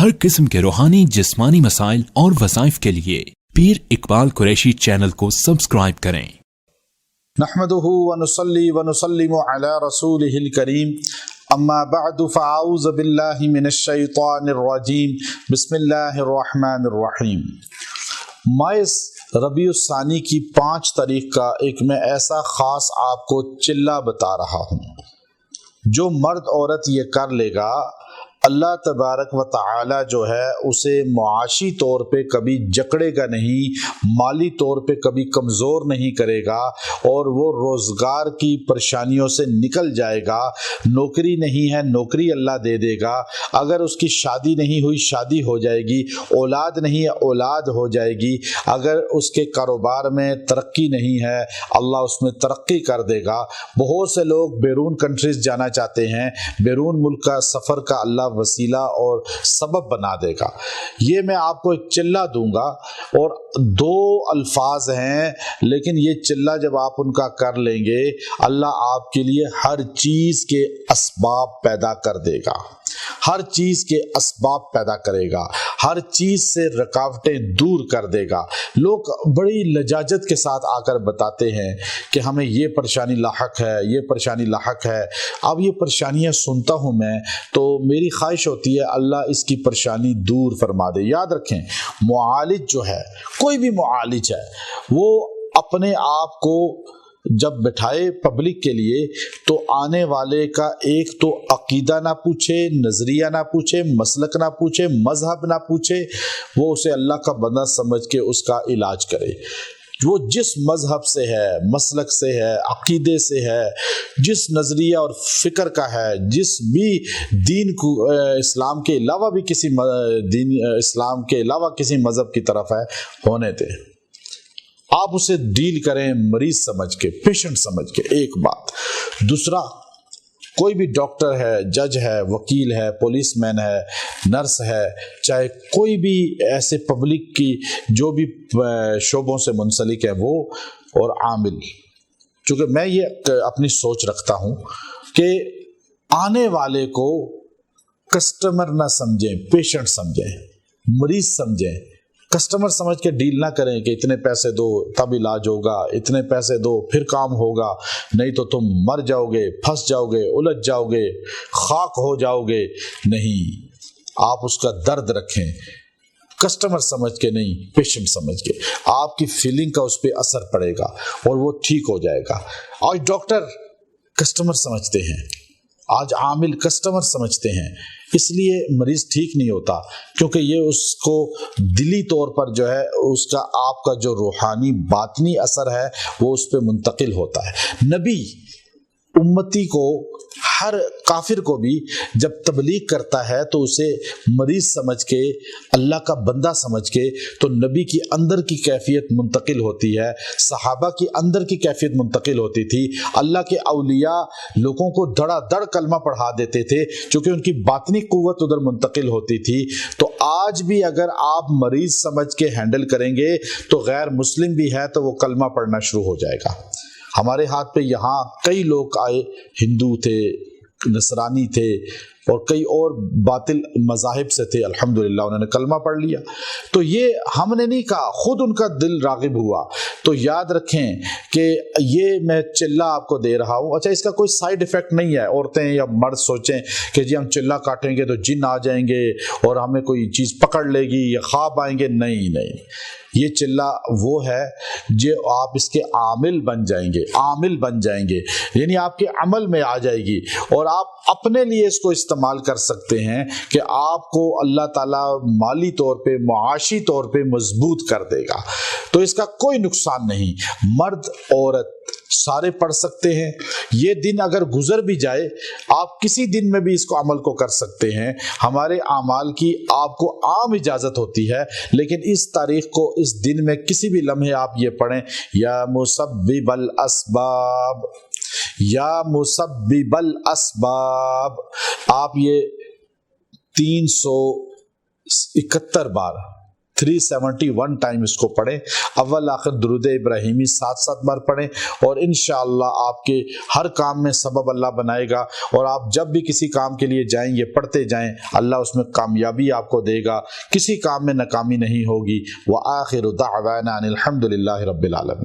हर किस्म के रूहानी जिस्मानी मसाइल और वज़ाइफ के लिए पीर इकबाल कुरैशी चैनल को सब्सक्राइब करें। नहमदुहु व नुसल्ली व नुसल्लिमु अला रसूलिहिल करीम, अम्मा बअदु फ़अऊज़ु बिल्लाहि मिनश शैतानिर रजीम, बिस्मिल्लाहिर रहमानिर रहीम। माइस रबीउस सानी की 5 तारीख का एक मैं ऐसा ख़ास आपको चिल्ला बता रहा हूँ। जो मर्द औरत ये कर लेगा, अल्लाह तबारक व तआला जो है उसे मुआशी तौर पे कभी जकड़ेगा नहीं, माली तौर पे कभी कमज़ोर नहीं करेगा और वो रोज़गार की परेशानियों से निकल जाएगा। नौकरी नहीं है, नौकरी अल्लाह दे देगा। अगर उसकी शादी नहीं हुई, शादी हो जाएगी। औलाद नहीं है, औलाद हो जाएगी। अगर उसके कारोबार में तरक्की नहीं है, अल्लाह उसमें तरक्की कर देगा। बहुत से लोग बैरून कंट्रीज़ जाना चाहते हैं, बैरून मुल्क का सफ़र का अल्लाह वसीला और सबब बना देगा। ये मैं आपको एक चिल्ला दूंगा और 2 अल्फाज हैं, लेकिन ये चिल्ला जब आप उनका कर लेंगे, अल्लाह आपके लिए हर चीज़ के असबाब पैदा कर देगा, हर चीज़ के असबाब पैदा करेगा, हर चीज़ से रुकावटें दूर कर देगा। लोग बड़ी लजाजत के साथ आकर बताते हैं कि हमें ये परेशानी लाहक है, ये परेशानी लाहक है। अब ये परेशानियां सुनता हूँ मैं, तो मेरी ख्वाहिश होती है अल्लाह इसकी परेशानी दूर फरमा दे। याद रखें, मुआलिज जो है, कोई भी मुआलिज है, वो अपने आप को जब बिठाए पब्लिक के लिए, तो आने वाले का एक तो अकीदा ना पूछे, नज़रिया ना पूछे, मसलक ना पूछे, मजहब ना पूछे, वो उसे अल्लाह का बंदा समझ के उसका इलाज करे। वो जिस मजहब से है, मसलक से है, अकीदे से है, जिस नज़रिया और फ़िक्र का है, जिस भी दीन को इस्लाम के अलावा भी किसी दीन इस्लाम के अलावा किसी मज़हब की तरफ है, होने दे। आप उसे डील करें मरीज समझ के, पेशेंट समझ के। एक बात। दूसरा, कोई भी डॉक्टर है, जज है, वकील है, पुलिसमैन है, नर्स है, चाहे कोई भी ऐसे पब्लिक की जो भी शोबों से मुंसलिक है वो, और आमिल, चूँकि मैं ये अपनी सोच रखता हूँ कि आने वाले को कस्टमर ना समझें, पेशेंट समझें, मरीज समझें। कस्टमर समझ के डील ना करें कि इतने पैसे दो तब इलाज होगा, इतने पैसे दो फिर काम होगा, नहीं तो तुम मर जाओगे, फंस जाओगे, उलझ जाओगे, खाक हो जाओगे। नहीं, आप उसका दर्द रखें, कस्टमर समझ के नहीं, पेशेंट समझ के। आपकी फीलिंग का उस पर असर पड़ेगा और वो ठीक हो जाएगा। आज डॉक्टर कस्टमर समझते हैं, आज आमिल कस्टमर समझते हैं, इसलिए मरीज ठीक नहीं होता, क्योंकि ये उसको दिली तौर पर जो है उसका आपका जो रूहानी बातनी असर है वो उस पर मुंतकिल होता है। नबी उम्मती को, हर काफिर को भी जब तबलीग करता है तो उसे मरीज समझ के, अल्लाह का बंदा समझ के, तो नबी की अंदर की कैफियत मुंतकिल होती है, सहाबा की अंदर की कैफियत मुंतकिल होती थी। अल्लाह के औलिया लोगों को धड़ाधड़ कलमा पढ़ा देते थे, क्योंकि उनकी बातनी कुव्वत उधर मुंतकिल होती थी। तो आज भी अगर आप मरीज समझ के हैंडल करेंगे तो गैर मुस्लिम भी है तो वो कलमा पढ़ना शुरू हो जाएगा। हमारे हाथ पे यहाँ कई लोग आए, हिंदू थे, नसरानी थे और कई और बातिल मज़ाहिब से थे, अल्हम्दुलिल्लाह उन्होंने कलमा पढ़ लिया। तो ये हमने नहीं कहा, खुद उनका दिल रागिब हुआ। तो याद रखें कि ये मैं चिल्ला आपको दे रहा हूँ। अच्छा, इसका कोई साइड इफ़ेक्ट नहीं है। औरतें या मर्द सोचें कि जी हम चिल्ला काटेंगे तो जिन आ जाएंगे और हमें कोई चीज़ पकड़ लेगी या ख्वाब आएंगे। नहीं नहीं, ये चिल्ला वो है जो आप इसके आमिल बन जाएंगे, आमिल बन जाएंगे, यानी आपके अमल में आ जाएगी और आप अपने लिए इसको इस्तेमाल कर सकते हैं कि आपको अल्लाह ताला माली तौर पे, मुआशी तौर पे मजबूत कर देगा। तो इसका कोई नुकसान नहीं, मर्द औरत सारे पढ़ सकते हैं। ये दिन अगर गुजर भी जाए, आप किसी दिन में भी इसको अमल को कर सकते हैं। हमारे आमाल की आपको आम इजाजत होती है, लेकिन इस तारीख को, इस दिन में किसी भी लम्हे आप ये पढ़ें, या मुसब्बिबल अस्बाब, या मुसब्बिबल अस्बाब, आप ये 371 बार 371 ٹائم اس کو پڑھیں، اول آخر درود ابراہیمی 7 بار پڑھیں، اور انشاءاللہ آپ کے ہر کام میں سبب اللہ بنائے گا، اور آپ جب بھی کسی کام کے لیے جائیں یہ پڑھتے جائیں، اللہ اس میں کامیابی آپ کو دے گا، کسی کام میں ناکامی نہیں ہوگی۔ وآخر دعوانا ان الحمد للہ رب العالمین۔